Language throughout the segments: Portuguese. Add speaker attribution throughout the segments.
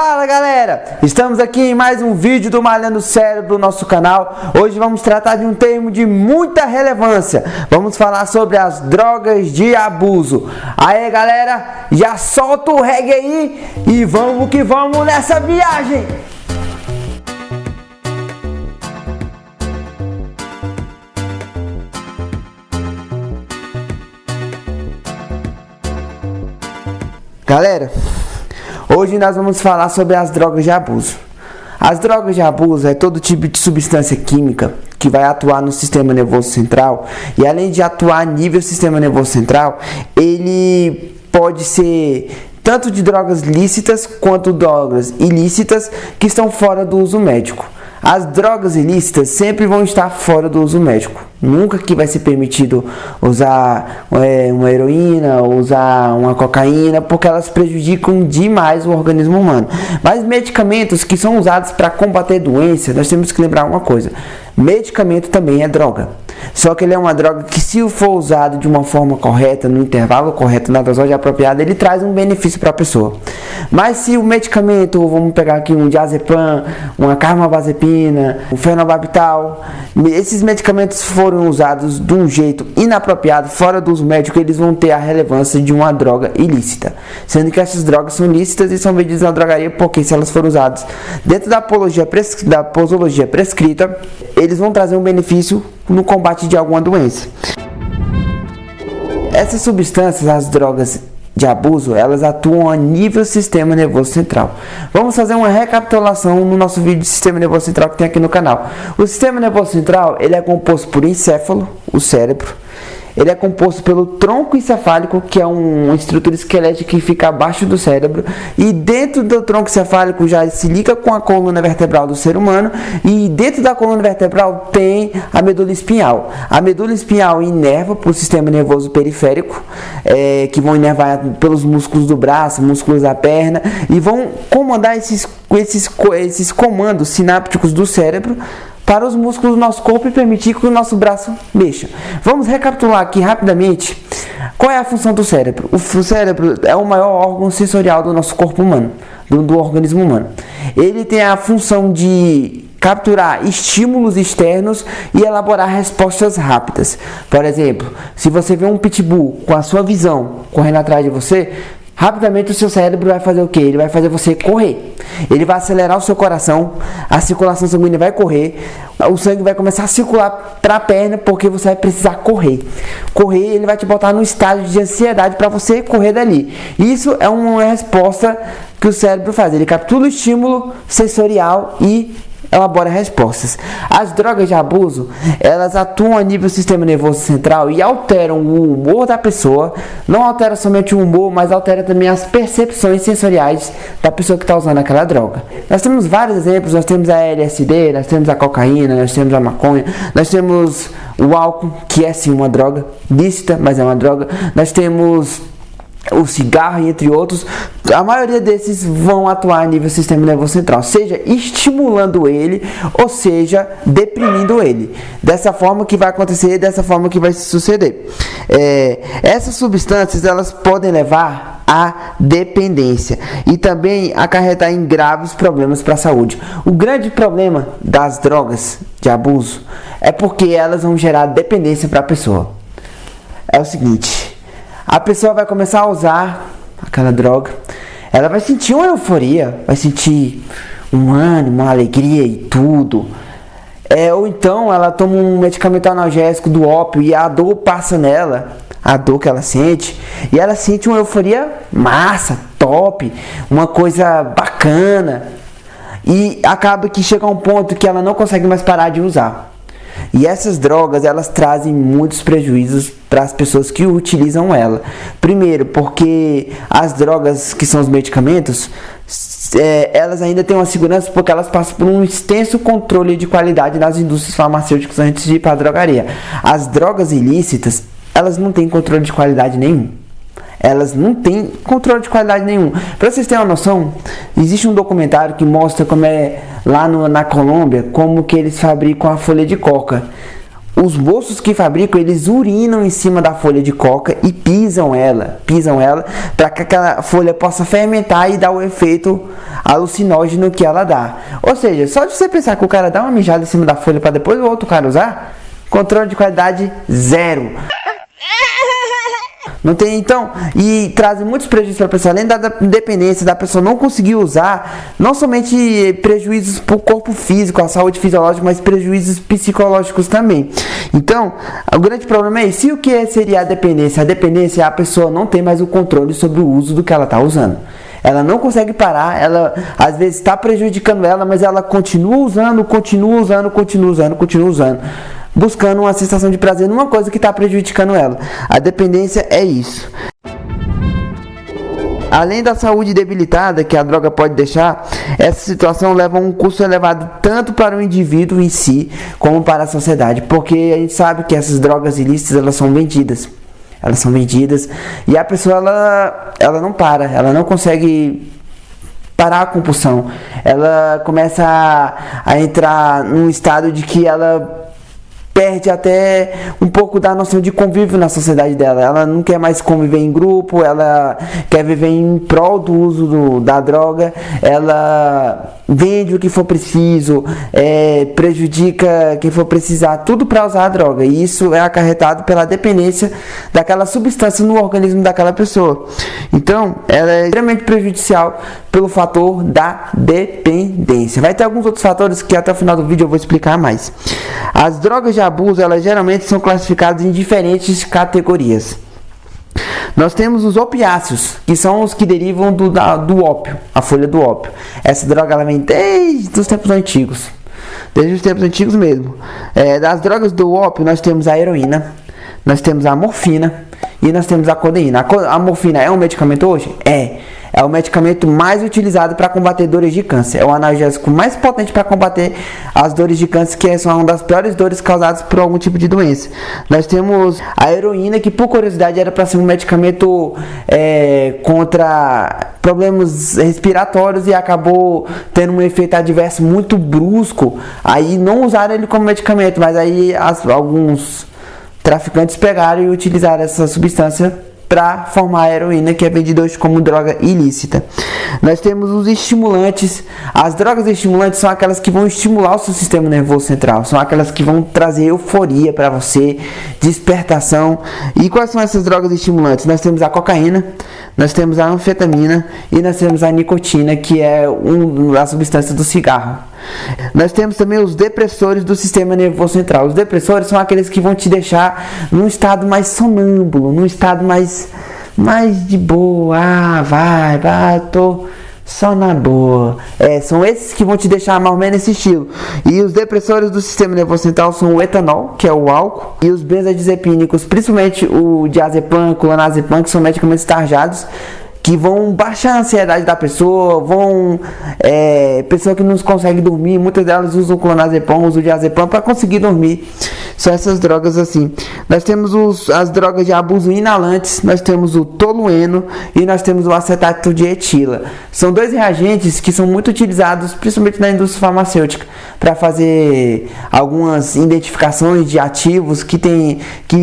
Speaker 1: Fala galera, estamos aqui em mais um vídeo do Malhando Cérebro do nosso canal. Hoje vamos tratar de um termo de muita relevância. Vamos falar sobre as drogas de abuso. Aí galera, já solta o reggae aí e vamos que vamos nessa viagem. Galera, hoje nós vamos falar sobre as drogas de abuso. As drogas de abuso é todo tipo de substância química que vai atuar no sistema nervoso central, e além de atuar a nível do sistema nervoso central, ele pode ser tanto de drogas lícitas quanto drogas ilícitas que estão fora do uso médico. As drogas ilícitas sempre vão estar fora do uso médico. Nunca que vai ser permitido usar uma heroína, usar uma cocaína, porque elas prejudicam demais o organismo humano. Mas medicamentos que são usados para combater doença, nós temos que lembrar uma coisa: medicamento também é droga. Só que ele é uma droga que, se for usado de uma forma correta, no intervalo correto, na dosagem apropriada, ele traz um benefício para a pessoa. Mas se o medicamento, vamos pegar aqui um diazepam, uma carbamazepina, um fenobarbital, esses medicamentos foram usados de um jeito inapropriado, fora do uso médico, eles vão ter a relevância de uma droga ilícita. Sendo que essas drogas são lícitas e são vendidas na drogaria, porque se elas forem usadas dentro da posologia prescrita, eles vão trazer um benefício no combate de alguma doença. Essas substâncias, as drogas de abuso, elas atuam a nível do sistema nervoso central. Vamos fazer uma recapitulação no nosso vídeo de sistema nervoso central que tem aqui no canal. O sistema nervoso central, ele é composto por encéfalo, o cérebro. Ele é composto pelo tronco encefálico, que é uma estrutura esquelética que fica abaixo do cérebro, e dentro do tronco encefálico já se liga com a coluna vertebral do ser humano, e dentro da coluna vertebral tem a medula espinhal. A medula espinhal inerva para o sistema nervoso periférico, que vão inervar pelos músculos do braço, músculos da perna, e vão comandar esses comandos sinápticos do cérebro para os músculos do nosso corpo e permitir que o nosso braço mexa. Vamos recapitular aqui rapidamente qual é a função do cérebro. O cérebro é o maior órgão sensorial do nosso corpo humano, do organismo humano. Ele tem a função de capturar estímulos externos e elaborar respostas rápidas. Por exemplo, se você vê um pitbull com a sua visão correndo atrás de você, rapidamente o seu cérebro vai fazer o quê? Ele vai fazer você correr. Ele vai acelerar o seu coração, a circulação sanguínea vai correr, o sangue vai começar a circular para a perna, porque você vai precisar correr. Correr, ele vai te botar num estágio de ansiedade para você correr dali. Isso é uma resposta que o cérebro faz. Ele captura o estímulo sensorial e elabora respostas. As drogas de abuso, elas atuam a nível do sistema nervoso central e alteram o humor da pessoa. Não altera somente o humor, mas altera também as percepções sensoriais da pessoa que está usando aquela droga. Nós temos vários exemplos. Nós temos a LSD, nós temos a cocaína, nós temos a maconha, nós temos o álcool, que é sim uma droga lícita, mas é uma droga. Nós temos o cigarro, entre outros. A maioria desses vão atuar a nível do sistema nervoso central, seja estimulando ele, ou seja, deprimindo ele. Dessa forma que vai acontecer, dessa forma que vai se suceder. Essas substâncias, elas podem levar à dependência e também acarretar em graves problemas para a saúde. O grande problema das drogas de abuso é porque elas vão gerar dependência para a pessoa. É o seguinte: a pessoa vai começar a usar aquela droga, ela vai sentir uma euforia, vai sentir um ânimo, uma alegria e tudo. Ou então ela toma um medicamento analgésico do ópio e a dor passa nela, a dor que ela sente, e ela sente uma euforia massa, top, uma coisa bacana, e acaba que chega a um ponto que ela não consegue mais parar de usar. E essas drogas, elas trazem muitos prejuízos para as pessoas que utilizam ela. Primeiro, porque as drogas, que são os medicamentos, elas ainda têm uma segurança, porque elas passam por um extenso controle de qualidade nas indústrias farmacêuticas antes de ir para a drogaria. As drogas ilícitas, elas não têm controle de qualidade nenhum. Elas não têm controle de qualidade nenhum. Para vocês terem uma noção, existe um documentário que mostra como é lá na Colômbia, como que eles fabricam a folha de coca. os moços que fabricam, eles urinam em cima da folha de coca e pisam ela para que aquela folha possa fermentar e dar o efeito alucinógeno que ela dá. Ou seja, só de você pensar que o cara dá uma mijada em cima da folha para depois o outro cara usar, controle de qualidade zero. Não tem, então, e traz muitos prejuízos para a pessoa, além da dependência, da pessoa não conseguir usar, não somente prejuízos para o corpo físico, a saúde fisiológica, mas prejuízos psicológicos também. Então, o grande problema é esse. E o que seria a dependência? A dependência é a pessoa não ter mais o controle sobre o uso do que ela está usando. Ela não consegue parar, ela às vezes está prejudicando ela, mas ela continua usando, buscando uma sensação de prazer numa coisa que está prejudicando ela. A dependência é isso. Além da saúde debilitada que a droga pode deixar, essa situação leva a um custo elevado tanto para o indivíduo em si, como para a sociedade, porque a gente sabe que essas drogas ilícitas, elas são vendidas e a pessoa ela não para, ela não consegue parar a compulsão, ela começa a entrar num estado de que ela perde até um pouco da noção de convívio na sociedade dela. Ela não quer mais conviver em grupo, ela quer viver em prol do uso da droga, ela vende o que for preciso, prejudica quem for precisar, tudo para usar a droga. E isso é acarretado pela dependência daquela substância no organismo daquela pessoa. Então, ela é extremamente prejudicial pelo fator da dependência. Vai ter alguns outros fatores que até o final do vídeo eu vou explicar mais. As drogas de abuso, elas geralmente são classificadas em diferentes categorias. Nós temos os opiáceos, que são os que derivam do ópio, a folha do ópio. Essa droga ela vem desde os tempos antigos, mesmo. Das drogas do ópio nós temos a heroína, nós temos a morfina e nós temos a codeína. A morfina é um medicamento hoje? É o medicamento mais utilizado para combater dores de câncer. É o analgésico mais potente para combater as dores de câncer, que são uma das piores dores causadas por algum tipo de doença. Nós temos a heroína, que por curiosidade era para ser um medicamento contra problemas respiratórios e acabou tendo um efeito adverso muito brusco. Aí não usaram ele como medicamento, mas aí alguns traficantes pegaram e utilizaram essa substância para formar a heroína, que é vendida hoje como droga ilícita. Nós temos os estimulantes. As drogas estimulantes são aquelas que vão estimular o seu sistema nervoso central, são aquelas que vão trazer euforia para você, despertação. E quais são essas drogas estimulantes? Nós temos a cocaína, nós temos a anfetamina e nós temos a nicotina, que é a substância do cigarro. Nós temos também os depressores do sistema nervoso central. Os depressores são aqueles que vão te deixar num estado mais sonâmbulo, num estado mais de boa. Vai, tô só na boa. São esses que vão te deixar mais ou menos nesse estilo. E os depressores do sistema nervoso central são o etanol, que é o álcool, e os benzodiazepínicos, principalmente o diazepam, clonazepam, que são medicamentos tarjados, que vão baixar a ansiedade da pessoa, pessoa que não consegue dormir, muitas delas usam o clonazepam, usam o diazepam para conseguir dormir. São essas drogas assim. Nós temos as drogas de abuso inalantes, nós temos o tolueno e nós temos o acetato de etila. São dois reagentes que são muito utilizados, principalmente na indústria farmacêutica, para fazer algumas identificações de ativos que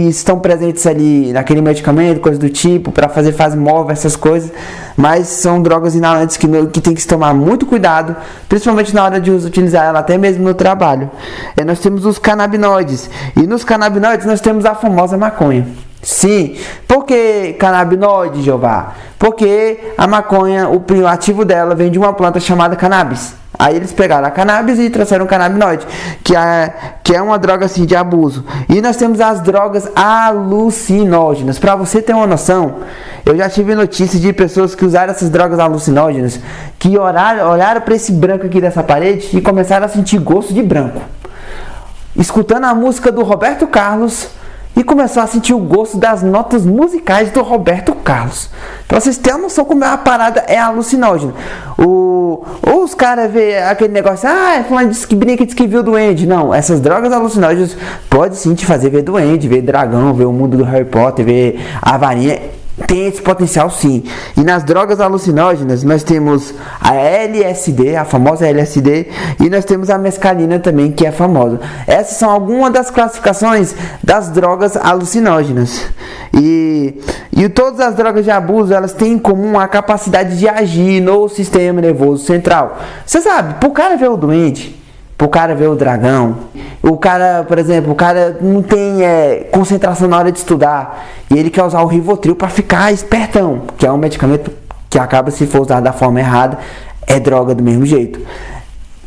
Speaker 1: estão presentes ali naquele medicamento, coisas do tipo, para fazer fase móvel, essas coisas. Mas são drogas inalantes que tem que se tomar muito cuidado, principalmente na hora de utilizar ela, até mesmo no trabalho. Nós temos os canabinoides, e nos canabinoides nós temos a famosa maconha. Sim, por que canabinoide, Jeová? Porque a maconha, o ativo dela vem de uma planta chamada cannabis. Aí eles pegaram a cannabis e trouxeram o canabinoide, que é uma droga assim de abuso. E nós temos as drogas alucinógenas. Para você ter uma noção, eu já tive notícia de pessoas que usaram essas drogas alucinógenas, que olharam para esse branco aqui dessa parede e começaram a sentir gosto de branco, escutando a música do Roberto Carlos, e começou a sentir o gosto das notas musicais do Roberto Carlos. Pra vocês terem uma noção como a parada é alucinógena. Os caras vê aquele negócio, fulano disse que brinca, disse que viu duende. Não, essas drogas alucinógenas podem sim te fazer ver duende, ver dragão, ver o mundo do Harry Potter, ver a varinha. tem esse potencial sim. E nas drogas alucinógenas nós temos a LSD, a famosa LSD, e nós temos a mescalina também, que é famosa. Essas são algumas das classificações das drogas alucinógenas. E todas as drogas de abuso, elas têm em comum a capacidade de agir no sistema nervoso central. Você sabe, pro cara ver o doente, pro cara ver o dragão, o cara, por exemplo, o cara não tem concentração na hora de estudar e ele quer usar o Rivotril para ficar espertão, que é um medicamento que acaba, se for usado da forma errada, é droga do mesmo jeito.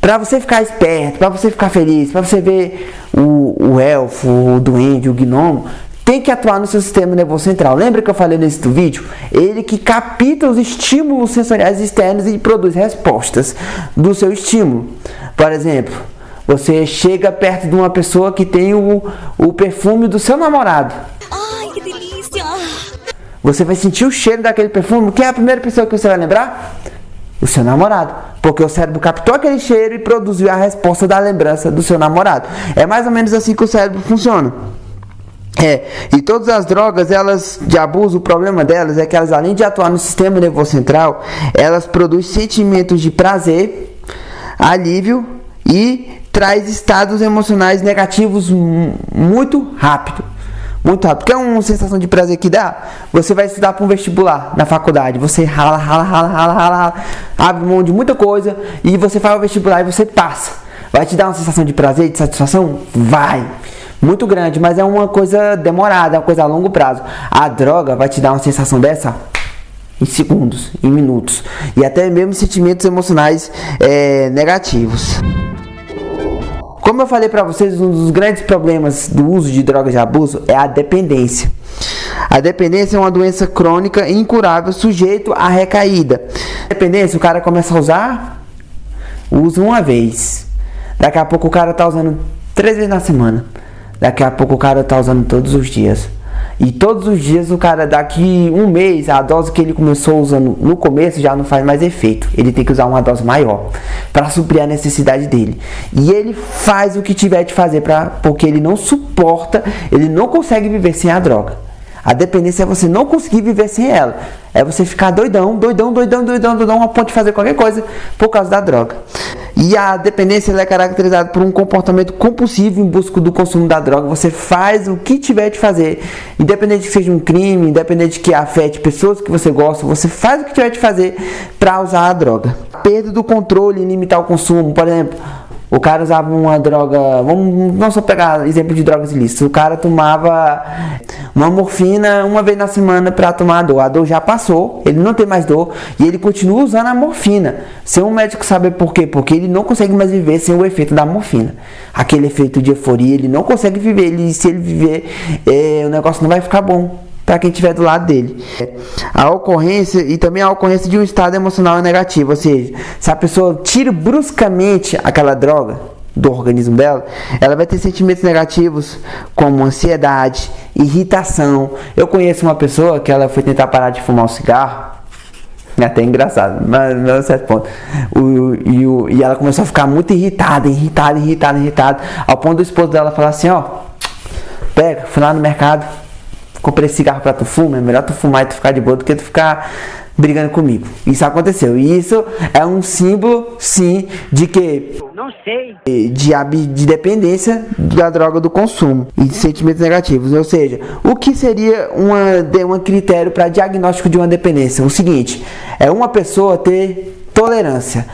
Speaker 1: Para você ficar esperto, para você ficar feliz, para você ver o elfo, o duende, o gnomo, tem que atuar no seu sistema nervoso central. Lembra que eu falei nesse vídeo? Ele que capta os estímulos sensoriais externos e produz respostas do seu estímulo. Por exemplo, você chega perto de uma pessoa que tem o perfume do seu namorado.
Speaker 2: Ai, que delícia!
Speaker 1: Você vai sentir o cheiro daquele perfume. Quem é a primeira pessoa que você vai lembrar? O seu namorado. Porque o cérebro captou aquele cheiro e produziu a resposta da lembrança do seu namorado. É mais ou menos assim que o cérebro funciona. E todas as drogas, elas de abuso, o problema delas é que elas, além de atuar no sistema nervoso central, elas produzem sentimentos de prazer, alívio e traz estados emocionais negativos muito rápido. Muito rápido. Quer uma sensação de prazer que dá? Você vai estudar para um vestibular na faculdade. Você rala, abre mão de muita coisa e você faz o vestibular e você passa. Vai te dar uma sensação de prazer, de satisfação? Vai! Muito grande, mas é uma coisa demorada, é uma coisa a longo prazo. A droga vai te dar uma sensação dessa em segundos, em minutos. E até mesmo sentimentos emocionais negativos. Como eu falei para vocês, um dos grandes problemas do uso de drogas de abuso é a dependência. A dependência é uma doença crônica incurável, sujeito à recaída. A dependência, o cara começa a usar, usa uma vez. Daqui a pouco o cara tá usando 3 vezes na semana. Daqui a pouco o cara tá usando todos os dias. E todos os dias o cara, daqui um mês, a dose que ele começou usando no começo já não faz mais efeito. Ele tem que usar uma dose maior para suprir a necessidade dele. E ele faz o que tiver de fazer porque ele não suporta, ele não consegue viver sem a droga. A dependência é você não conseguir viver sem ela. É você ficar doidão, a ponto de fazer qualquer coisa por causa da droga. E a dependência ela é caracterizada por um comportamento compulsivo em busca do consumo da droga. Você faz o que tiver de fazer, independente que seja um crime, independente que afete pessoas que você gosta, você faz o que tiver de fazer para usar a droga. A perda do controle e limitar o consumo, por exemplo, o cara usava uma droga, vamos só pegar exemplo de drogas ilícitas. O cara tomava uma morfina uma vez na semana para tomar a dor. A dor já passou, ele não tem mais dor e ele continua usando a morfina. Sem um médico saber por quê? Porque ele não consegue mais viver sem o efeito da morfina. Aquele efeito de euforia, ele não consegue viver. Se ele viver, o negócio não vai ficar bom para quem estiver do lado dele. A ocorrência e também a ocorrência de um estado emocional negativo, ou seja, se a pessoa tira bruscamente aquela droga do organismo dela, ela vai ter sentimentos negativos como ansiedade, irritação. Eu conheço uma pessoa que ela foi tentar parar de fumar um cigarro, é até engraçado, mas não é certo ponto. E ela começou a ficar muito irritada, ao ponto do esposo dela falar assim, pega, fui lá no mercado, comprei cigarro pra tu fumar, é melhor tu fumar e tu ficar de boa do que tu ficar brigando comigo. Isso aconteceu. E isso é um símbolo, sim, de que? Não sei. De dependência da droga do consumo e de sentimentos negativos. Ou seja, o que seria um critério para diagnóstico de uma dependência? O seguinte, é uma pessoa ter tolerância.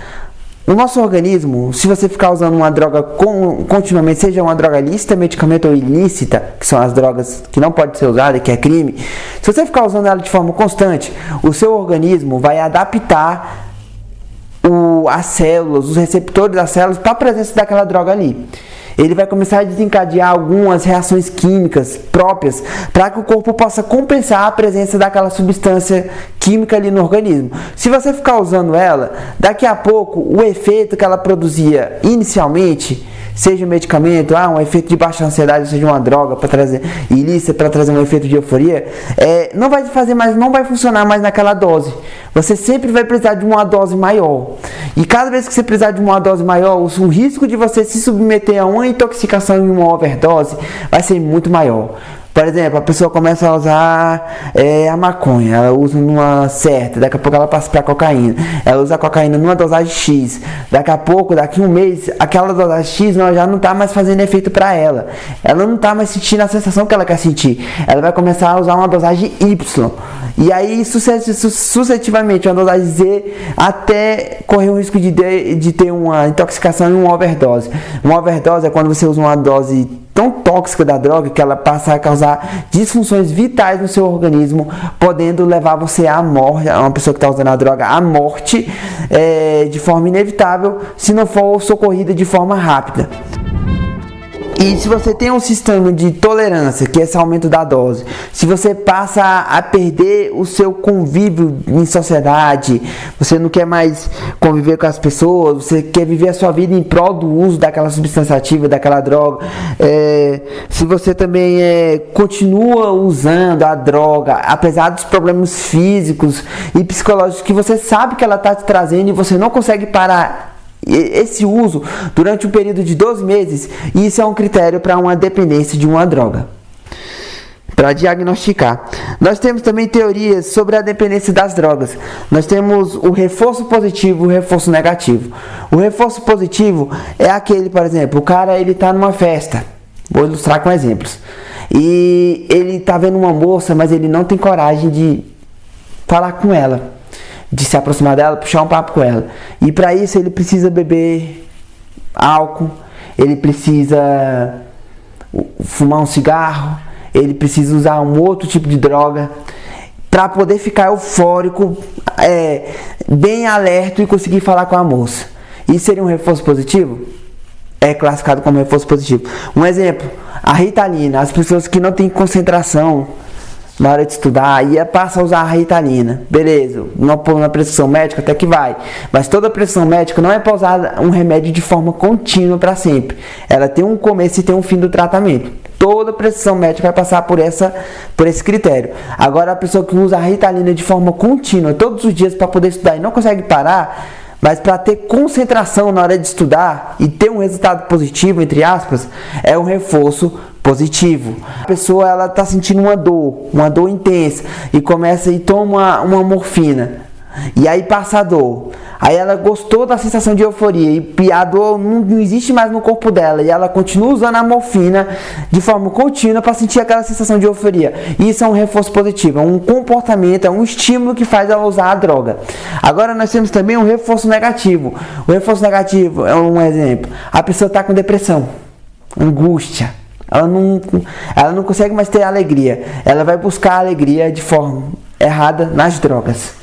Speaker 1: O nosso organismo, se você ficar usando uma droga continuamente, seja uma droga lícita, medicamento ou ilícita, que são as drogas que não podem ser usadas, que é crime, se você ficar usando ela de forma constante, o seu organismo vai adaptar as células, os receptores das células para a presença daquela droga ali. Ele vai começar a desencadear algumas reações químicas próprias para que o corpo possa compensar a presença daquela substância química ali no organismo. Se você ficar usando ela, daqui a pouco o efeito que ela produzia inicialmente, seja um medicamento, um efeito de baixa ansiedade, seja uma droga para trazer ilícita para trazer um efeito de euforia, não vai fazer mais, não vai funcionar mais naquela dose. Você sempre vai precisar de uma dose maior. E cada vez que você precisar de uma dose maior, o risco de você se submeter a uma intoxicação e uma overdose vai ser muito maior. Por exemplo, a pessoa começa a usar a maconha, ela usa numa certa, daqui a pouco ela passa para cocaína, ela usa a cocaína numa dosagem X, daqui a pouco, daqui a um mês, aquela dosagem X já não está mais fazendo efeito para ela não está mais sentindo a sensação que ela quer sentir, ela vai começar a usar uma dosagem Y, e aí sucessivamente uma dosagem Z, até correr o risco de ter uma intoxicação e uma overdose. Uma overdose é quando você usa uma dose tão tóxica da droga que ela passa a causar disfunções vitais no seu organismo, podendo levar você à morte, uma pessoa que está usando a droga, à morte de forma inevitável, se não for socorrida de forma rápida. E se você tem um sistema de tolerância, que é esse aumento da dose, se você passa a perder o seu convívio em sociedade, você não quer mais conviver com as pessoas, você quer viver a sua vida em prol do uso daquela substância ativa, daquela droga, se você também continua usando a droga, apesar dos problemas físicos e psicológicos que você sabe que ela está te trazendo e você não consegue parar esse uso durante um período de 12 meses, isso é um critério para uma dependência de uma droga, para diagnosticar. Nós temos também teorias sobre a dependência das drogas. Nós temos o reforço positivo e o reforço negativo. O reforço positivo é aquele, por exemplo, o cara ele está numa festa, vou ilustrar com exemplos, e ele está vendo uma moça, mas ele não tem coragem de falar com ela, de se aproximar dela, puxar um papo com ela. E para isso ele precisa beber álcool, ele precisa fumar um cigarro, ele precisa usar um outro tipo de droga para poder ficar eufórico, bem alerta e conseguir falar com a moça. Isso seria um reforço positivo? É classificado como reforço positivo. Um exemplo, a Ritalina. As pessoas que não têm concentração na hora de estudar, aí passa a usar a Ritalina, beleza, na prescrição médica até que vai, mas toda prescrição médica não é para usar um remédio de forma contínua para sempre, ela tem um começo e tem um fim do tratamento. Toda prescrição médica vai passar por esse critério. Agora a pessoa que usa a Ritalina de forma contínua, todos os dias para poder estudar e não consegue parar, mas para ter concentração na hora de estudar e ter um resultado positivo, entre aspas, é um reforço positivo. A pessoa ela está sentindo uma dor intensa e começa e toma uma morfina. E aí passa a dor. Aí ela gostou da sensação de euforia e a dor não existe mais no corpo dela. E ela continua usando a morfina de forma contínua para sentir aquela sensação de euforia. Isso é um reforço positivo, é um comportamento, é um estímulo que faz ela usar a droga. Agora nós temos também um reforço negativo. O reforço negativo é um exemplo. A pessoa está com depressão, angústia. Ela não consegue mais ter alegria. Ela vai buscar a alegria de forma errada nas drogas.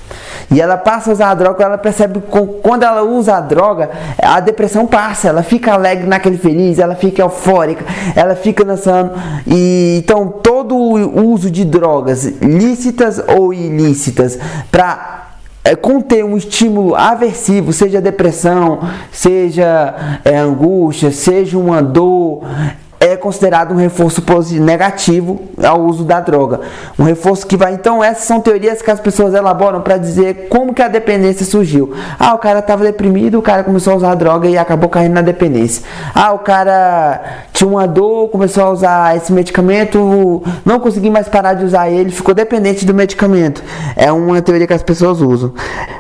Speaker 1: E ela passa a usar a droga, ela percebe que quando ela usa a droga, a depressão passa, ela fica alegre naquele feliz, ela fica eufórica, ela fica dançando. E então todo o uso de drogas, lícitas ou ilícitas, para conter um estímulo aversivo, seja depressão, seja angústia, seja uma dor, é considerado um reforço negativo ao uso da droga. Um reforço que vai... Então, essas são teorias que as pessoas elaboram para dizer como que a dependência surgiu. O cara estava deprimido, o cara começou a usar a droga e acabou caindo na dependência. O cara tinha uma dor, começou a usar esse medicamento, não conseguiu mais parar de usar ele, ficou dependente do medicamento. É uma teoria que as pessoas usam.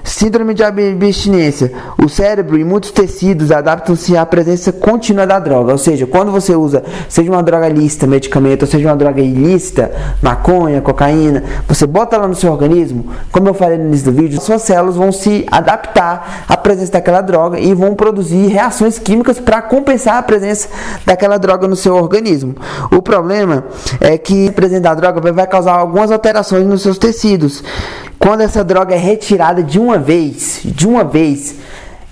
Speaker 1: Síndrome de abstinência. O cérebro e muitos tecidos adaptam-se à presença contínua da droga. Ou seja, quando você usa, seja uma droga lícita, medicamento, ou seja uma droga ilícita, maconha, cocaína, você bota lá no seu organismo, como eu falei no início do vídeo, suas células vão se adaptar à presença daquela droga e vão produzir reações químicas para compensar a presença daquela droga no seu organismo. O problema é que a presença da droga vai causar algumas alterações nos seus tecidos. Quando essa droga é retirada de uma vez,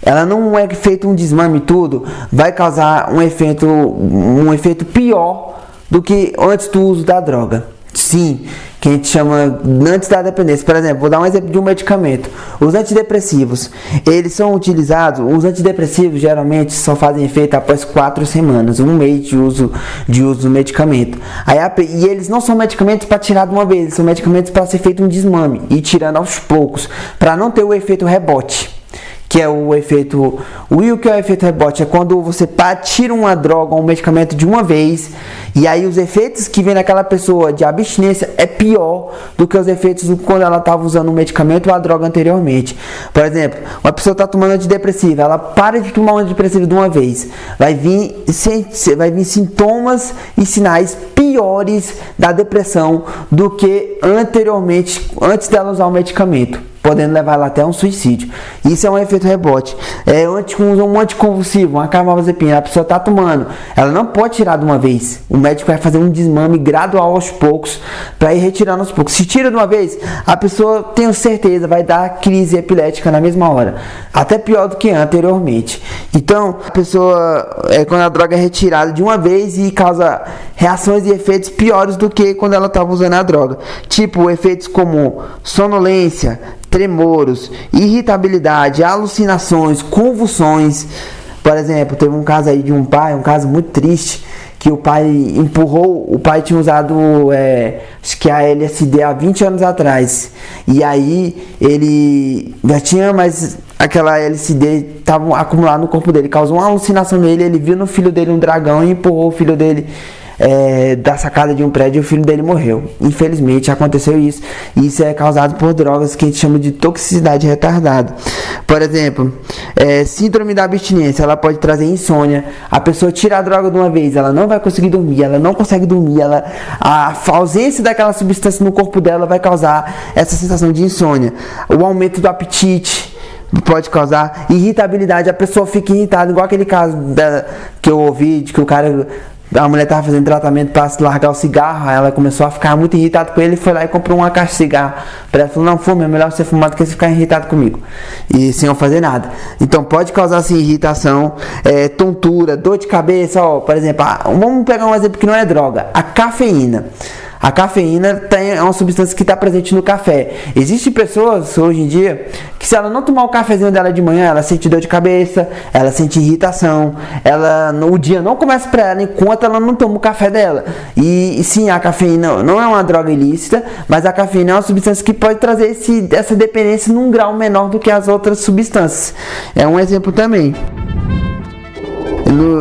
Speaker 1: ela não é feito um desmame e tudo, vai causar um efeito pior do que antes do uso da droga. Sim, que a gente chama antes da dependência. Por exemplo, vou dar um exemplo de um medicamento. Os antidepressivos, eles são utilizados, os antidepressivos geralmente só fazem efeito após 4 semanas, um mês de uso do medicamento. E eles não são medicamentos para tirar de uma vez, eles são medicamentos para ser feito um desmame e tirando aos poucos, para não ter o efeito rebote, que é o efeito... O que é o efeito rebote? É quando você tira uma droga ou um medicamento de uma vez, e aí os efeitos que vem naquela pessoa de abstinência é pior do que os efeitos quando ela estava usando um medicamento ou a droga anteriormente. Por exemplo, uma pessoa está tomando antidepressiva, ela para de tomar um antidepressivo de uma vez, vai vir sintomas e sinais piores da depressão do que anteriormente, antes dela usar o medicamento, podendo levar ela até um suicídio. Isso é um efeito rebote. Um anticonvulsivo, uma carbamazepina, a pessoa está tomando, ela não pode tirar de uma vez. O médico vai fazer um desmame gradual aos poucos para ir retirando aos poucos. Se tira de uma vez, a pessoa, tenho certeza, vai dar crise epilética na mesma hora, até pior do que anteriormente. Então, a pessoa, quando a droga é retirada de uma vez, e causa reações e efeitos piores do que quando ela estava usando a droga, tipo efeitos como sonolência, tremoros, irritabilidade, alucinações, convulsões. Por exemplo, teve um caso aí de um pai, um caso muito triste, que o pai tinha usado, acho que a LSD há 20 anos atrás, e aí ele já tinha, mas aquela LSD estava acumulada no corpo dele, causou uma alucinação nele, ele viu no filho dele um dragão e empurrou o filho dele da sacada de um prédio, e o filho dele morreu. Infelizmente aconteceu isso, e isso é causado por drogas que a gente chama de toxicidade retardada. Por exemplo, síndrome da abstinência, ela pode trazer insônia. A pessoa tira a droga de uma vez, ela não vai conseguir dormir, ela não consegue dormir, a ausência daquela substância no corpo dela vai causar essa sensação de insônia. O aumento do apetite pode causar irritabilidade, a pessoa fica irritada, igual aquele caso que eu ouvi, de que a mulher estava fazendo tratamento para largar o cigarro, aí ela começou a ficar muito irritada com ele, foi lá e comprou uma caixa de cigarro para ela. Falou, não, fume, é melhor você fumar do que você ficar irritado comigo, e sem eu fazer nada. Então pode causar assim irritação, tontura, dor de cabeça. Por exemplo, vamos pegar um exemplo que não é droga, a cafeína. A cafeína é uma substância que está presente no café. Existem pessoas hoje em dia que, se ela não tomar o cafezinho dela de manhã, ela sente dor de cabeça, ela sente irritação, o dia não começa para ela enquanto ela não toma o café dela. E sim, a cafeína não é uma droga ilícita, mas a cafeína é uma substância que pode trazer essa dependência num grau menor do que as outras substâncias. É um exemplo também.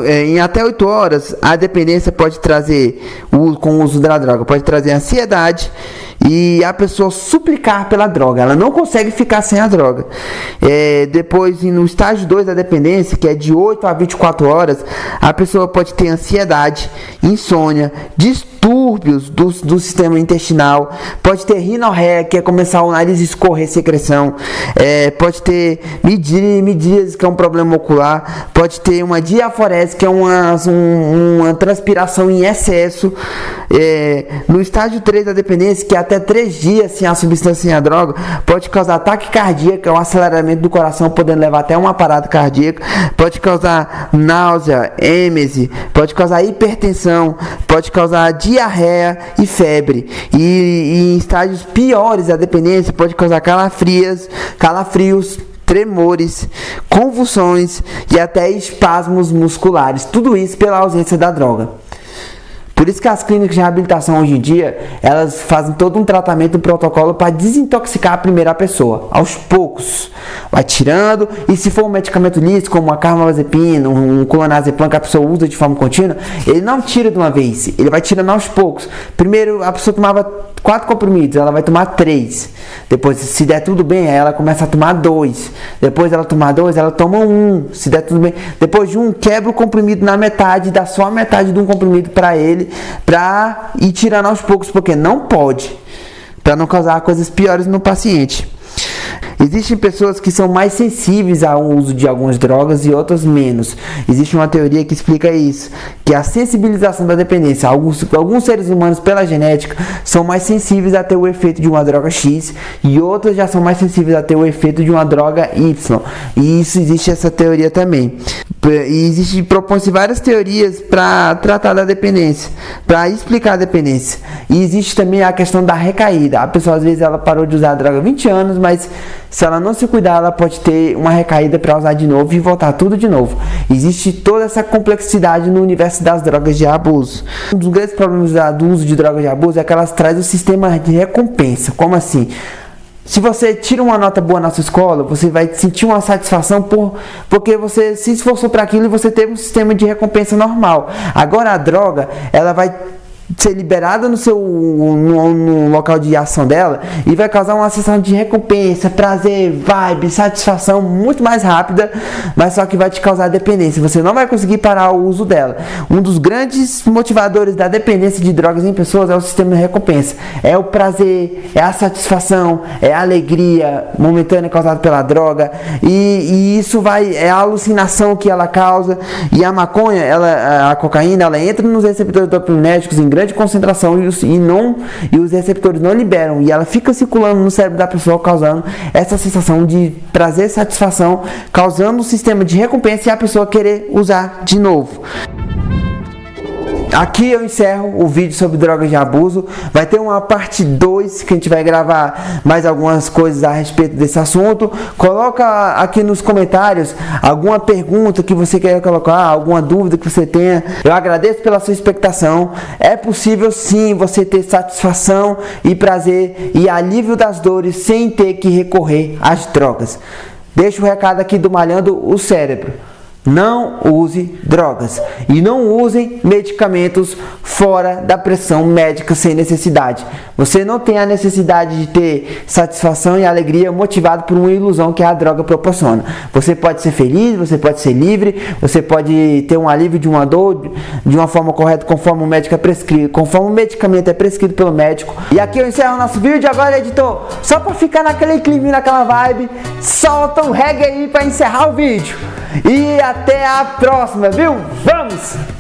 Speaker 1: Em até 8 horas, a dependência pode trazer, com o uso da droga, pode trazer ansiedade e a pessoa suplicar pela droga. Ela não consegue ficar sem a droga. Depois, no estágio 2 da dependência, que é de 8 a 24 horas, a pessoa pode ter ansiedade, insônia, distúrbios do sistema intestinal, pode ter rinorreia, que é começar o nariz escorrer secreção, pode ter midíase, que é um problema ocular, pode ter uma diaforese, que é uma transpiração em excesso. No estágio 3 da dependência, que é até 3 dias sem a substância, sem a droga, pode causar ataque cardíaco, que é um aceleramento do coração, podendo levar até uma parada cardíaca, pode causar náusea, êmese, pode causar hipertensão, pode causar diarreia e febre. E em estágios piores da dependência, pode causar calafrios, tremores, convulsões e até espasmos musculares. Tudo isso pela ausência da droga. Por isso que as clínicas de reabilitação hoje em dia, elas fazem todo um tratamento, um protocolo para desintoxicar a primeira pessoa, aos poucos. Vai tirando, e se for um medicamento lícito, como uma carbamazepina, um clonazepam, que a pessoa usa de forma contínua, ele não tira de uma vez, ele vai tirando aos poucos. Primeiro, a pessoa tomava 4 comprimidos, ela vai tomar 3. Depois, se der tudo bem, aí ela começa a tomar 2. Depois ela tomar 2, ela toma 1. Se der tudo bem, depois de 1, quebra o comprimido na metade, dá só a metade de um comprimido para ele, para ir tirando aos poucos, porque não pode, para não causar coisas piores no paciente. Existem pessoas que são mais sensíveis ao uso de algumas drogas e outras menos. Existe uma teoria que explica isso, que a sensibilização da dependência, alguns seres humanos pela genética são mais sensíveis a ter o efeito de uma droga X, e outros já são mais sensíveis a ter o efeito de uma droga Y. E isso, existe essa teoria também. E propõe-se várias teorias para tratar da dependência, para explicar a dependência. E existe também a questão da recaída. A pessoa, às vezes, ela parou de usar a droga há 20 anos, mas se ela não se cuidar, ela pode ter uma recaída para usar de novo e voltar tudo de novo. Existe toda essa complexidade no universo das drogas de abuso. Um dos grandes problemas do uso de drogas de abuso é que elas trazem o sistema de recompensa. Como assim? Se você tira uma nota boa na sua escola, você vai sentir uma satisfação porque você se esforçou para aquilo e você teve um sistema de recompensa normal. Agora a droga, ela vai ser liberada no local de ação dela e vai causar uma sensação de recompensa, prazer, vibe, satisfação muito mais rápida, mas só que vai te causar dependência. Você não vai conseguir parar o uso dela. Um dos grandes motivadores da dependência de drogas em pessoas é o sistema de recompensa. É o prazer, é a satisfação, é a alegria momentânea causada pela droga e isso é a alucinação que ela causa. E a maconha, a cocaína, ela entra nos receptores dopaminérgicos em grande concentração e os receptores não liberam e ela fica circulando no cérebro da pessoa, causando essa sensação de prazer e satisfação, causando um sistema de recompensa e a pessoa querer usar de novo. Aqui eu encerro o vídeo sobre drogas de abuso. Vai ter uma parte 2 que a gente vai gravar mais algumas coisas a respeito desse assunto. Coloca aqui nos comentários alguma pergunta que você quer colocar, alguma dúvida que você tenha. Eu agradeço pela sua expectação. É possível sim você ter satisfação e prazer e alívio das dores sem ter que recorrer às drogas. Deixa o recado aqui do Malhando o Cérebro. Não use drogas e não usem medicamentos fora da pressão médica sem necessidade. Você não tem a necessidade de ter satisfação e alegria motivado por uma ilusão que a droga proporciona. Você pode ser feliz, você pode ser livre, você pode ter um alívio de uma dor de uma forma correta conforme o médico é prescrito, conforme o medicamento é prescrito pelo médico. E aqui eu encerro o nosso vídeo. Agora, editor, só para ficar naquele clima, naquela vibe, solta um reggae aí para encerrar o vídeo. E até a próxima, viu? Vamos!